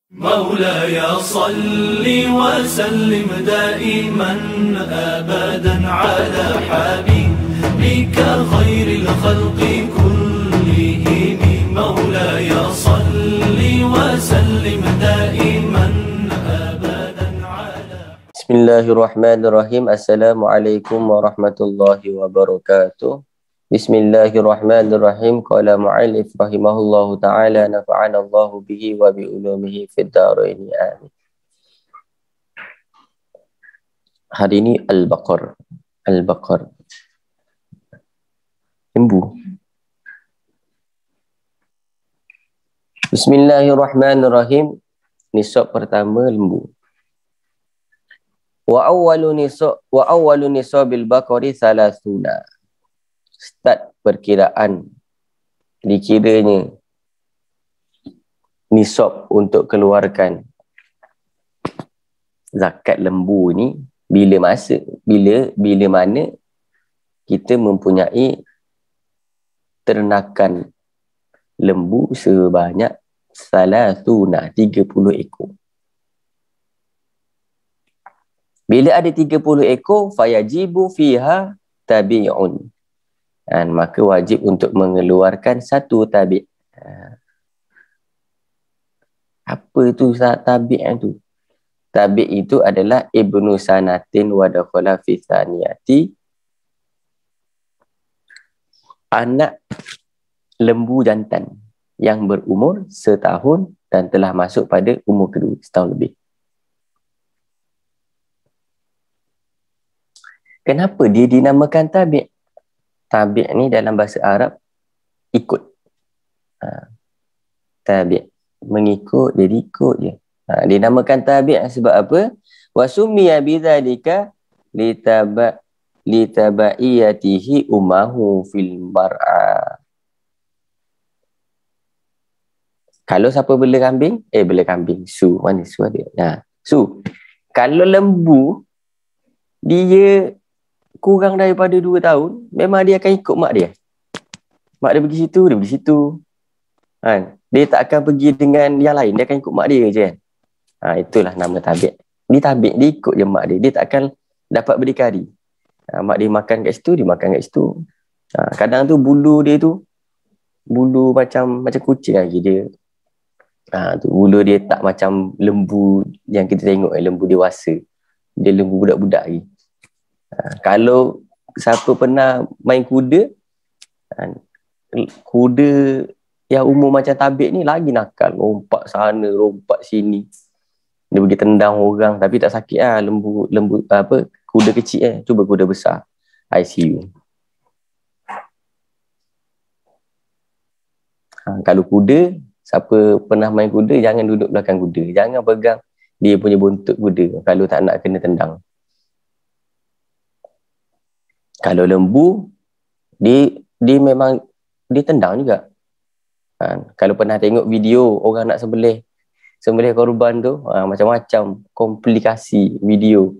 مولاي صل وسلم دائما أبدا على حبيبك خير الخلق كلهم مولاي صل وسلم دائما أبدا على Bismillahirrahmanirrahim. Assalamualaikum warahmatullahi wabarakatuh. Bismillahirrahmanirrahim. Qala mu'allif rahimahullahu ta'ala nafa'ana Allahu bihi wa bi ulumihi fid dharain. Amin. Hari ini Al-Baqarah. Al-Baqarah. Lembu. Bismillahirrahmanirrahim. Nisab pertama lembu. Wa awwalu nisabil baqari salasuna. Start perkiraan dikiranya nisab untuk keluarkan zakat lembu ni bila mana kita mempunyai ternakan lembu sebanyak salasuna 30 ekor. Bila ada 30 ekor, fayajibu fiha tabi'un. Dan maka wajib untuk mengeluarkan satu tabi'. Apa itu tabi' itu? Tabi' itu adalah ibnu sanatin wa dakhala fi thaniyati. Anak lembu jantan yang berumur setahun dan telah masuk pada umur kedua, setahun lebih. Kenapa dia dinamakan tabi'? Tabi' ni dalam bahasa Arab ikut. Tabi' mengikut, jadi ikut je. Dia namakan tabi' sebab apa? Wa summiya bidzalika litabaiyatihi umahu fil mar'a. Kalau siapa bela kambing? Bela kambing. Su. Mana su ada? Su. Kalau lembu, dia kurang daripada 2 tahun, memang dia akan ikut mak dia. Mak dia pergi situ, dia pergi situ. Dia tak akan pergi dengan yang lain, dia akan ikut mak dia je kan. Itulah nama tabi'. Dia tabi', dia ikut je mak dia. Dia tak akan dapat berdikari. Mak dia makan kat situ, dia makan kat situ. Kadang tu bulu dia tu, bulu macam kucing lagi dia. Bulu dia tak macam lembu yang kita tengok, lembu dewasa. Dia lembu budak-budak lagi. Kalau siapa pernah main kuda, kuda yang umur macam tabi' ni lagi nakal, lompat sana, lompat sini. Dia pergi tendang orang tapi tak sakit lah. Lembu kuda kecil cuba kuda besar, ICU. Kalau kuda, siapa pernah main kuda, jangan duduk belakang kuda, jangan pegang dia punya buntut kuda kalau tak nak kena tendang. Kalau lembu, dia memang dia tendang juga. Kalau pernah tengok video orang nak sembelih korban tu, macam-macam komplikasi video.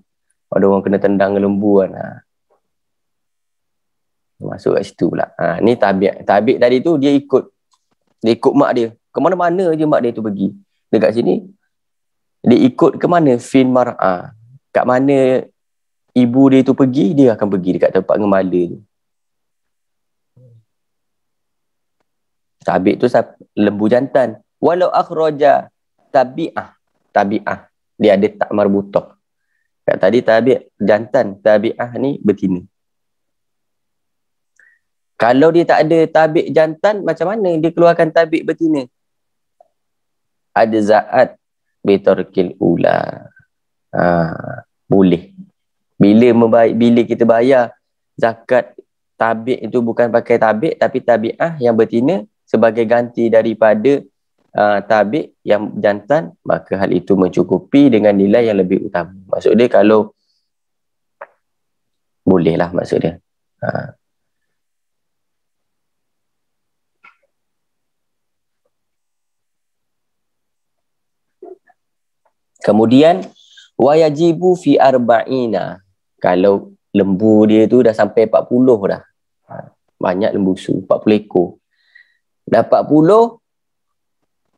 Ada orang kena tendang lembu kan. Masuk kat situ pula. Ni tabi'. Tabi' tadi tu dia ikut mak dia. Ke mana-mana je mak dia tu pergi. Dekat sini dia ikut ke mana? Fin mar'a. Kat mana ibu dia tu pergi, dia akan pergi dekat tempat gembala tu. Tabi' tu lembu jantan. Walau akhraja tabi'ah. Dia ada tak marbutah. Kat tadi tabi' jantan, tabi'ah ni betina. Kalau dia tak ada tabi' jantan, macam mana dia keluarkan tabi' betina? Ada za'at bitarkil ula. Boleh. Bila kita bayar zakat tabi' itu bukan pakai tabi' tapi tabi'ah yang betina sebagai ganti daripada tabi' yang jantan, maka hal itu mencukupi dengan nilai yang lebih utama. Maksud dia kalau boleh lah maksud dia. Kemudian wayajibu fi arba'ina. Kalau lembu dia tu dah sampai 40 dah. Banyak lembu su, 40 ekor. Dah 40,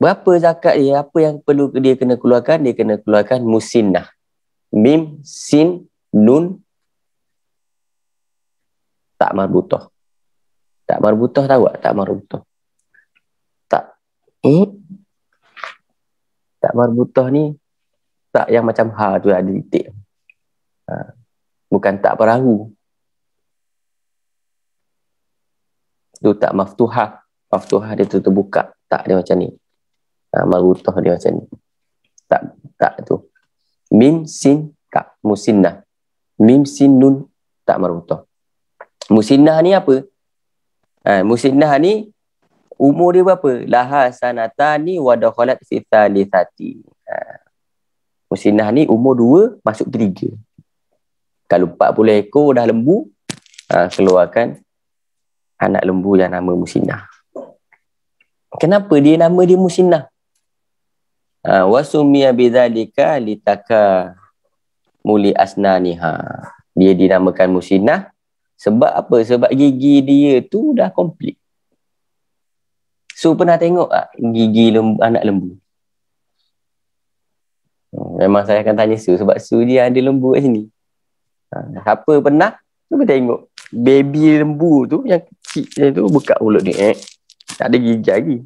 Berapa zakat dia? Apa yang perlu dia kena keluarkan? Dia kena keluarkan musinnah. Mim, sin, nun, tak marbutah. Tak marbutah tahu tak? Tak marbutah. Tak. Tak marbutah ni tak yang macam ha tu ada titik. Bukan tak perahu. Tu tak maftuhah. Maftuhah dia tu terbuka. Tak dia macam ni. Marbutah dia macam ni. Tak tu. Mim, sin, tak. Musinnah. Mim, sin, nun, tak marbutah. Musinnah ni apa? Musinnah ni umur dia berapa? Laha sanatani wa dakhalat fi thalithati. Musinnah ni umur 2 masuk 3. Kalau 40 ekor dah lembu, keluarkan anak lembu yang nama musinnah. Kenapa dia nama dia musinnah? Wa summiya bidzalika litaka muli asnaniha. Dia dinamakan musinnah sebab apa? Sebab gigi dia tu dah komplit. So pernah tengok tak gigi anak lembu? Memang saya akan tanya Su sebab Su dia ada lembu kat sini. Siapa pernah? Cuba tengok baby lembu tu yang kecil tu buka mulut ni. Tak ada gigi lagi.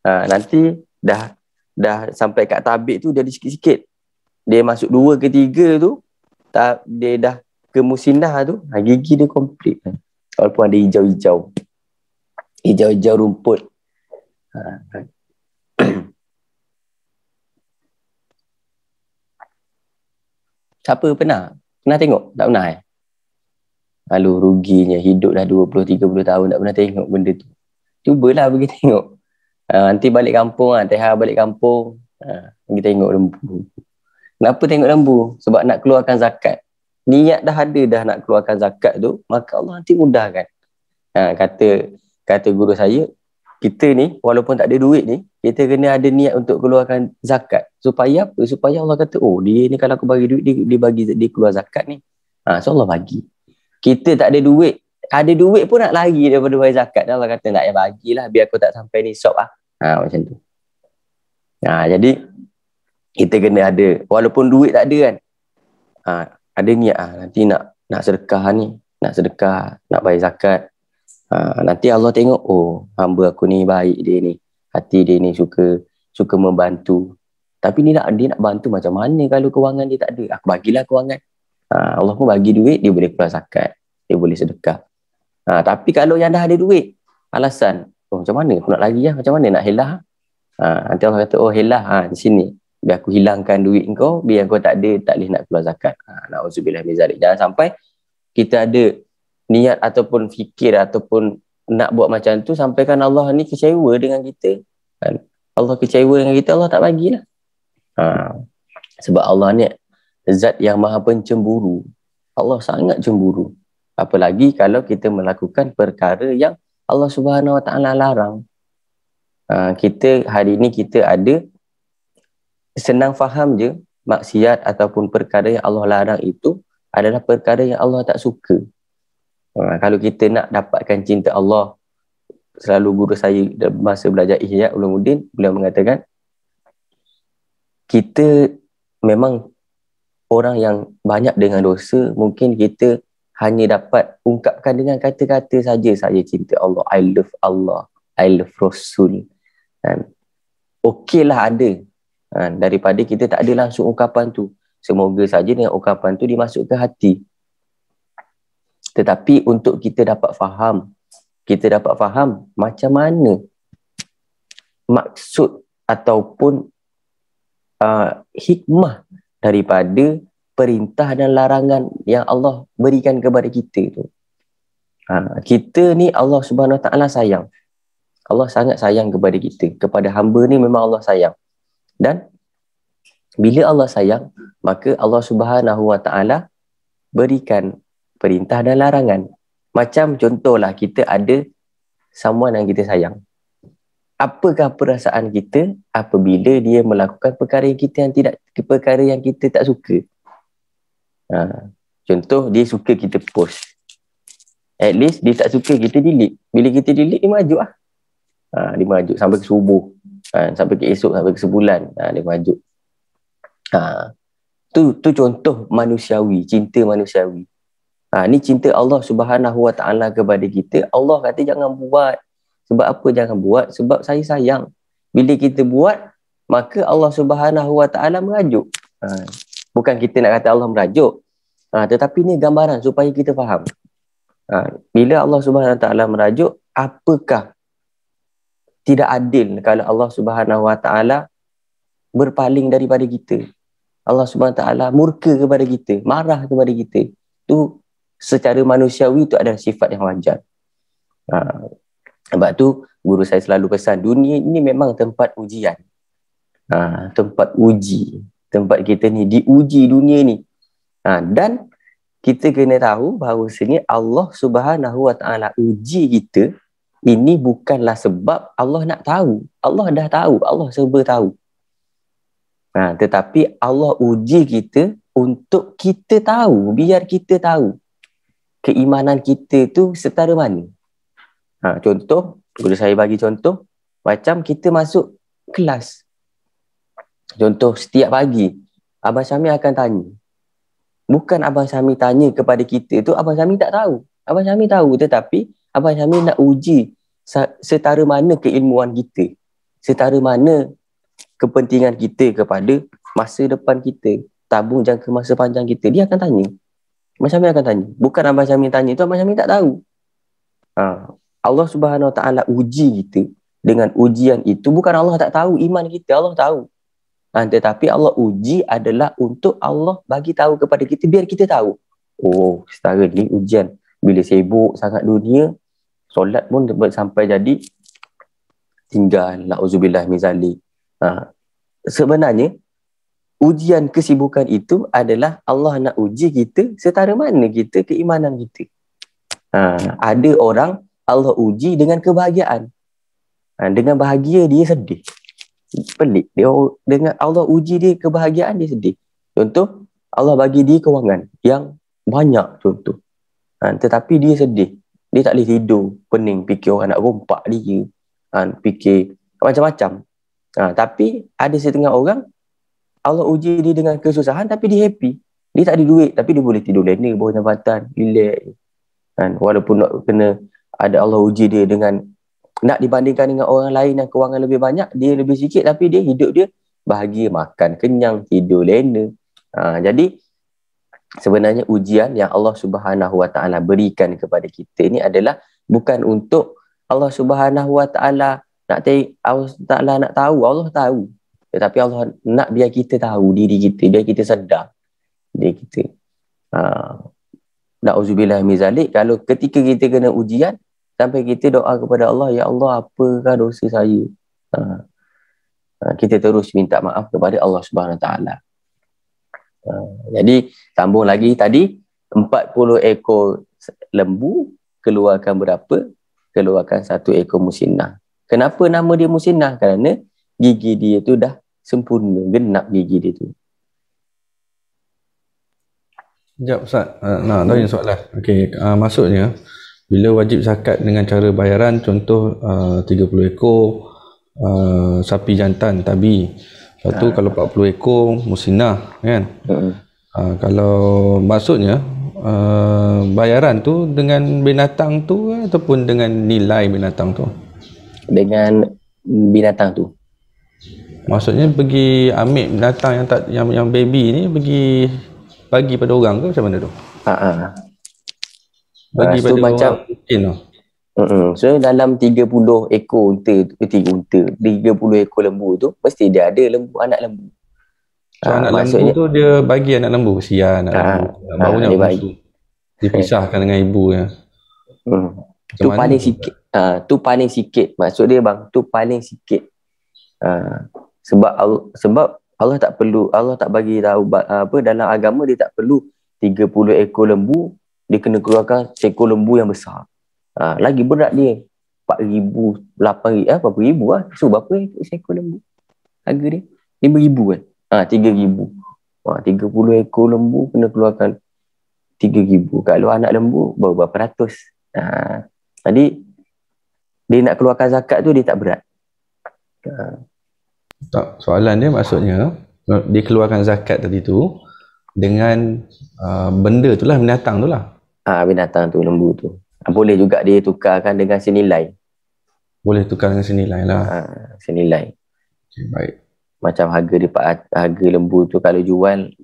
Nanti dah sampai kat tabik tu dia ada sikit-sikit. Dia masuk 2 ke 3 tu, dia dah ke musinnah tu, gigi dia komplit. Walaupun ada hijau-hijau. Hijau-hijau rumput. Siapa pernah tengok? Tak pernah Lalu ruginya hidup dah 20-30 tahun tak pernah tengok benda tu. Cubalah pergi tengok. Nanti balik kampung Tehar balik kampung, pergi tengok lembu. Kenapa tengok lembu? Sebab nak keluarkan zakat. Niat dah ada dah nak keluarkan zakat tu, maka Allah nanti mudahkan. Kata guru saya, kita ni walaupun tak ada duit ni, kita kena ada niat untuk keluarkan zakat. Supaya apa? Supaya Allah kata, oh dia ni kalau aku bagi duit, dia keluar zakat ni. So Allah bagi. Kita tak ada duit. Ada duit pun nak lari daripada bayar zakat. Allah kata, nak ya bagilah biar aku tak sampai nisab macam tu. Jadi kita kena ada, walaupun duit tak ada kan, ada niat nanti nak sedekah ni, nak sedekah, nak bayar zakat. Nanti Allah tengok, oh hamba aku ni baik dia ni, hati dia ni suka membantu. Tapi dia nak bantu macam mana kalau kewangan dia tak ada? Aku bagilah kewangan. Allah pun bagi duit, dia boleh keluar zakat, dia boleh sedekah. Tapi kalau yang dah ada duit, alasan, oh macam mana aku nak lagi macam mana nak helah? Nanti Allah kata, oh helah di sini, biar aku hilangkan duit kau, biar kau tak boleh nak keluar zakat. Na'udzubillah min zalik. Jangan sampai kita ada niat ataupun fikir ataupun nak buat macam tu, sampaikan Allah ni kecewa dengan kita. Allah kecewa dengan kita, Allah tak bagilah. Sebab Allah ni zat yang maha pencemburu. Allah sangat cemburu. Apalagi kalau kita melakukan perkara yang Allah Subhanahu Wa Taala larang. Kita hari ni kita ada senang faham je, maksiat ataupun perkara yang Allah larang itu adalah perkara yang Allah tak suka. Kalau kita nak dapatkan cinta Allah, selalu guru saya masa belajar Ihya Ulumuddin, beliau mengatakan kita memang orang yang banyak dengan dosa, mungkin kita hanya dapat ungkapkan dengan kata-kata saja, saya cinta Allah, I love Allah, I love Rasul. Okeylah ada, daripada kita tak ada langsung ungkapan tu. Semoga saja dengan ungkapan tu dimasuk ke hati. Tetapi untuk kita dapat faham macam mana maksud ataupun hikmah daripada perintah dan larangan yang Allah berikan kepada kita tu. Kita ni Allah Subhanahu Wa Taala sayang. Allah sangat sayang kepada kita. Kepada hamba ni memang Allah sayang. Dan bila Allah sayang, maka Allah Subhanahu Wa Taala berikan perintah dan larangan. Macam contohlah kita ada someone yang kita sayang. Apakah perasaan kita apabila dia melakukan perkara yang kita tak suka? Contoh, dia suka kita post. At least dia tak suka kita delete. Bila kita delete, dia maju Dia maju sampai ke subuh. Sampai ke esok, sampai ke sebulan, dia merajuk. Tu contoh manusiawi, cinta manusiawi. Ni cinta Allah Subhanahu Wa Taala kepada kita. Allah kata jangan buat. Sebab apa jangan buat? Sebab saya sayang. Bila kita buat, maka Allah Subhanahu Wa Taala merajuk. Bukan kita nak kata Allah merajuk, tetapi ni gambaran supaya kita faham. Bila Allah Subhanahu Wa Taala merajuk, apakah tidak adil kalau Allah Subhanahu Wa Taala berpaling daripada kita? Allah Subhanahu Wa Taala murka kepada kita, marah kepada kita. Tu secara manusiawi tu adalah sifat yang wajar. Sebab tu guru saya selalu pesan, dunia ini memang tempat ujian. Tempat uji. Tempat kita ni diuji dunia ni. Dan kita kena tahu bahawasanya Allah Subhanahu Wa Taala uji kita ini bukanlah sebab Allah nak tahu. Allah dah tahu, Allah serba tahu. Tetapi Allah uji kita untuk kita tahu, biar kita tahu keimanan kita tu setara mana. Contoh, boleh saya bagi contoh, macam kita masuk kelas. Contoh, setiap pagi Abang Syamil akan tanya. Bukan Abang Syamil tanya kepada kita tu, Abang Syamil tak tahu. Abang Syamil tahu, tetapi Abang Syamil nak uji setara mana keilmuan kita, setara mana kepentingan kita kepada masa depan kita, tabung jangka masa panjang kita. Dia akan tanya. Abang Syamil akan tanya. Bukan Abang Syamil tanya tu, Abang Syamil tak tahu. Allah Subhanahu Wa Taala uji kita dengan ujian itu. Bukan Allah tak tahu iman kita, Allah tahu. Tetapi Allah uji adalah untuk Allah bagi tahu kepada kita, biar kita tahu. Oh, setara ni ujian. Bila sibuk sangat dunia, solat pun sampai jadi tinggal. Na'udzubillah min zalik. Sebenarnya ujian kesibukan itu adalah Allah nak uji kita setara mana kita keimanan kita. Ada orang Allah uji dengan kebahagiaan. Dengan bahagia dia sedih. Pelik. Dengan Allah uji dia kebahagiaan, dia sedih. Contoh, Allah bagi dia kewangan yang banyak contoh. Tetapi dia sedih. Dia tak boleh tidur, pening, fikir orang nak rompak dia. Fikir macam-macam. Tapi ada setengah orang Allah uji dia dengan kesusahan tapi dia happy. Dia tak ada duit tapi dia boleh tidur lena, bawah jambatan, relax. Walaupun nak kena ada Allah uji dia dengan nak dibandingkan dengan orang lain yang kewangan lebih banyak, dia lebih sikit tapi dia hidup dia bahagia, makan kenyang, tidur lena. Jadi sebenarnya ujian yang Allah Subhanahu Wa Taala berikan kepada kita ni adalah bukan untuk Allah Subhanahu Wa Taala Allah Ta'ala nak tahu, Allah tahu. Tetapi Allah nak biar kita tahu diri kita, biar kita sedar diri kita. Na'udzubillah min zalik. Kalau ketika kita kena ujian, sampai kita doa kepada Allah, ya Allah, apakah dosa saya? Kita terus minta maaf kepada Allah Subhanahu Wa Taala. Jadi, sambung lagi tadi, 40 ekor lembu keluarkan berapa? Keluarkan 1 ekor musinnah. Kenapa nama dia musinnah? Kerana gigi dia tu dah sempurna, genap gigi dia tu. Sekejap Ustaz, nak tanya soalan. Okey, maksudnya bila wajib zakat dengan cara bayaran, contoh 30 ekor sapi jantan tabi. Lepas tu kalau 40 ekor musinnah kan. Kalau maksudnya bayaran tu dengan binatang tu ataupun dengan nilai binatang tu? Dengan binatang tu. Maksudnya pergi ambil binatang yang baby ni bagi pada orang ke macam mana tu? Bagi pada macam, orang mungkin tu. So dalam 30 ekor unta, 30 ekor lembu tu mesti dia ada anak lembu. So anak lembu tu dia bagi anak lembu, kesian anak lembu. Barunya musuh. Dipisahkan dengan ibu ya. Tu paling sikit. Tu paling sikit. Maksud dia bang, tu paling sikit. Sebab Allah tak perlu, Allah tak bagi tahu dalam agama dia tak perlu 30 ekor lembu dia kena keluarkan seekor lembu yang besar. Lagi berat dia. 4,000, 8,000, berapa ribu lah. So berapa seekor lembu? Harga dia 5,000 kan? 3,000. 30 ekor lembu kena keluarkan 3,000. Kalau anak lembu berapa ratus. Jadi dia nak keluarkan zakat tu dia tak berat. Tak, soalan dia maksudnya dia keluarkan zakat tadi tu dengan benda tu lah, binatang tu lah. Binatang tu, lembu tu. Boleh juga dia tukarkan dengan senilai. Boleh tukar dengan senilai lah. Senilai. Okay, baik. Macam harga lembu tu kalau jual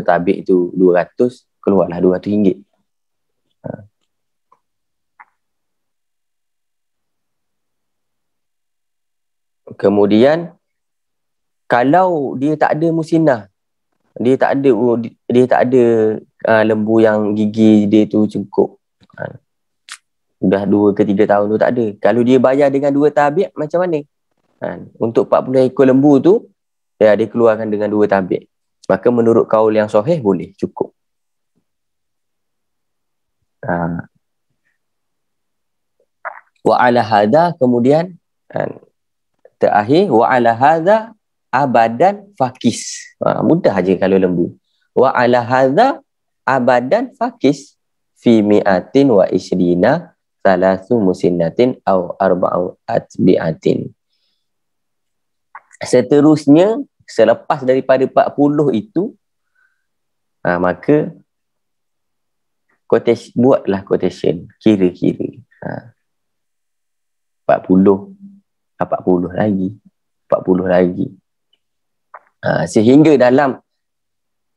tabik tu 200, keluarlah RM200. Kemudian kalau dia tak ada musinah, dia tak ada lembu yang gigi dia tu cengkuk, dah 2 ke 3 tahun tu tak ada. Kalau dia bayar dengan 2 tabik, macam mana? Untuk 40 ekor lembu tu, dia keluarkan dengan 2 tabik. Maka menurut kaul yang sahih, boleh, cukup. Wa ala hadha, kemudian terakhir, wa ala hadha abadan fakis. Mudah aja kalau lembu. Wa ala hadha abadan fakis fi mi'atin wa ishrina salasu musinnatin au arba'u atbi'atin. Seterusnya, selepas daripada 40 itu, maka buatlah quotation, kira-kira. 40 lagi, 40 lagi. Sehingga dalam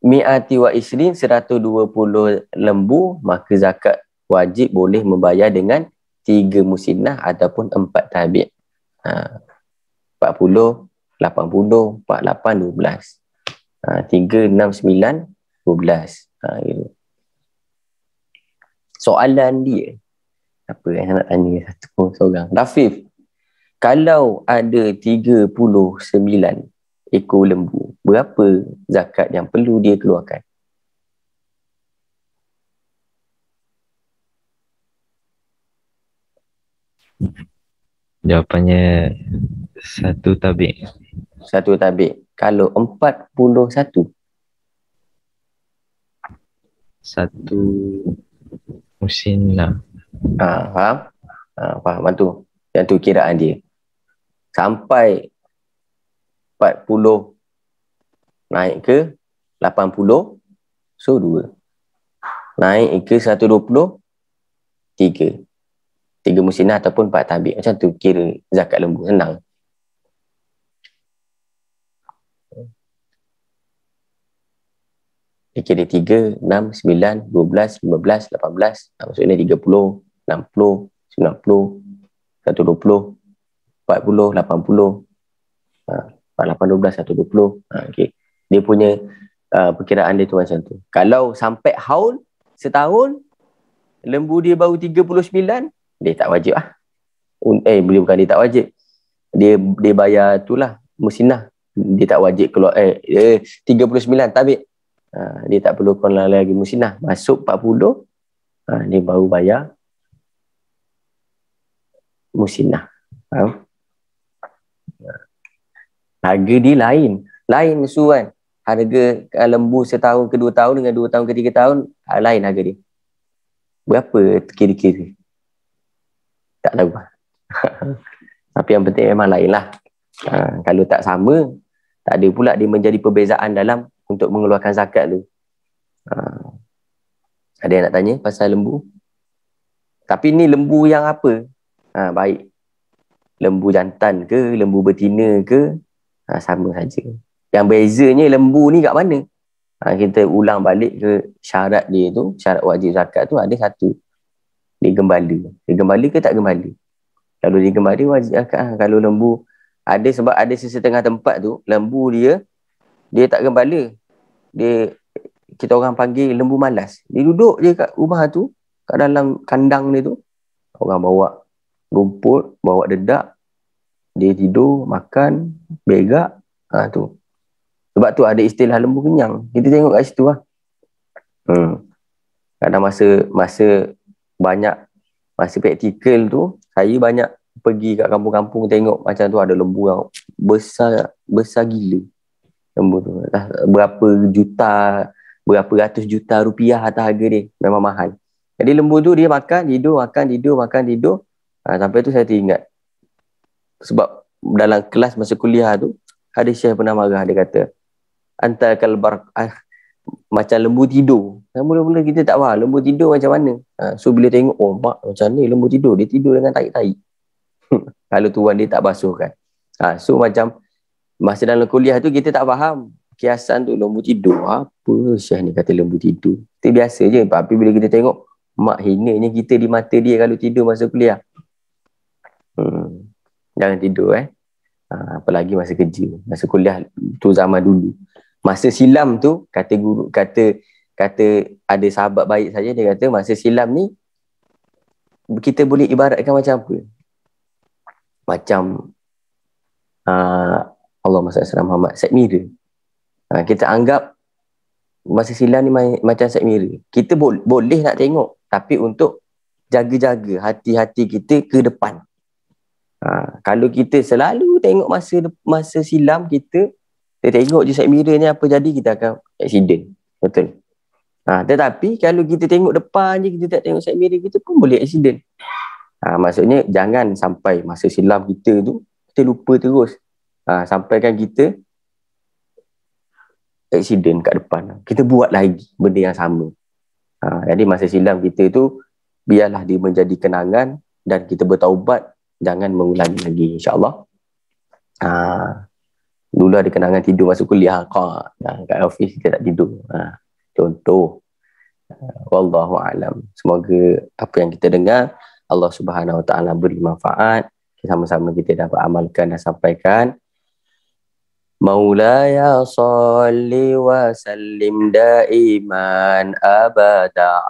mi'ati wa isrin, 120 lembu, maka zakat wajib boleh membayar dengan 3 musinnah ataupun 4 tabi'. 40, 80, 48, 12. 3, 6, 9, 12. Gitu. Soalan dia, apa yang nak tanya satu seorang? Rafif, kalau ada 39 ekor lembu, berapa zakat yang perlu dia keluarkan? Jawapannya 1 tabik. 1 tabik. Kalau 41? 1 musinnah. Faham? Faham tu. Yang tu kiraan dia. Sampai 40 naik ke 80, so 2. Naik ke 120, 3. 3 musinnah ataupun 4 tabik. Macam tu kira zakat lembu. Senang. Dia kira 3, 6, 9, 12, 15, 18. Maksudnya 30, 60, 90, 120, 40, 80. 48, 12, 120. Okay. Dia punya perkiraan dia tu macam tu. Kalau sampai haul setahun, lembu dia baru 39, dia tak wajib lah. Bukan dia tak wajib. Dia bayar tu lah, musinnah. Dia tak wajib keluar 39 tabik. Dia tak perlu keluar lagi musinnah. Masuk 40, dia baru bayar musinnah. Faham? Harga dia lain su kan. Harga lembu setahun ke 2 tahun dengan 2 tahun ke 3 tahun, lain harga dia. Berapa kira-kira? Tak tahu. Tapi yang penting memang lain lah. Kalau tak sama, tak ada pula dia menjadi perbezaan dalam untuk mengeluarkan zakat tu. Ada yang nak tanya pasal lembu? Tapi ni lembu yang apa? Baik. Lembu jantan ke, lembu betina ke, sama saja. Yang bezanya lembu ni kat mana? Kita ulang balik ke syarat dia tu, syarat wajib zakat tu ada satu. Dia gembala. Dia gembala ke tak gembala? Kalau dia gembala wajib zakat. Kalau lembu ada, sebab ada sesetengah tempat tu lembu dia tak gembala. Kita orang panggil lembu malas. Dia duduk je kat rumah tu, kat dalam kandang dia tu. Orang bawa rumput, bawa dedak, dia tidur, makan, begak. Tu. Sebab tu ada istilah lembu kenyang. Kita tengok kat situ lah. Kadang masa praktikal tu, saya banyak pergi kat kampung-kampung tengok macam tu ada lembu yang besar gila. Lembu tu. Berapa ratus juta rupiah atas harga dia. Memang mahal. Jadi lembu tu dia makan, tidur. Sampai tu saya teringat. Sebab dalam kelas masa kuliah tu, Ada Syekh pernah marah, dia kata antar kalbar macam lembu tidur. Mula-mula kita tak faham lembu tidur macam mana. So bila tengok, oh mak macam ni lembu tidur, dia tidur dengan tarik-tarik. Kalau tuan dia tak basuhkan. So macam masa dalam kuliah tu kita tak faham kiasan tu lembu tidur. Apa Syekh ni kata lembu tidur? Itu biasa je. Tapi bila kita tengok, mak hinanya kita di mata dia kalau tidur masa kuliah. Jangan tidur apalagi masa kerja. Masa kuliah tu zaman dulu. Masa silam tu, kata guru, kata ada sahabat baik saja, dia kata masa silam ni kita boleh ibaratkan macam apa? Macam Allahumma salli ala Muhammad, set mirror. Kita anggap masa silam ni macam set mirror. Kita boleh nak tengok, tapi untuk jaga-jaga hati-hati kita ke depan. Kalau kita selalu tengok masa silam kita tengok je side mirror ni apa jadi, kita akan accident. Betul. Tetapi kalau kita tengok depan je, kita tak tengok side mirror, kita pun boleh accident. Maksudnya jangan sampai masa silam kita tu kita lupa terus. Sampaikan kita accident kat depan. Kita buat lagi benda yang sama. Jadi masa silam kita tu biarlah dia menjadi kenangan dan kita bertaubat, jangan mengulangi lagi, insya-Allah. Dulu ada kenangan tidur masuk kuliah, kat office kita tak tidur. Contoh. Wallahu a'lam. Semoga apa yang kita dengar Allah Subhanahu Wa Taala beri manfaat. Sama-sama kita dapat amalkan dan sampaikan. Maulaya salli wa sallim daiman abada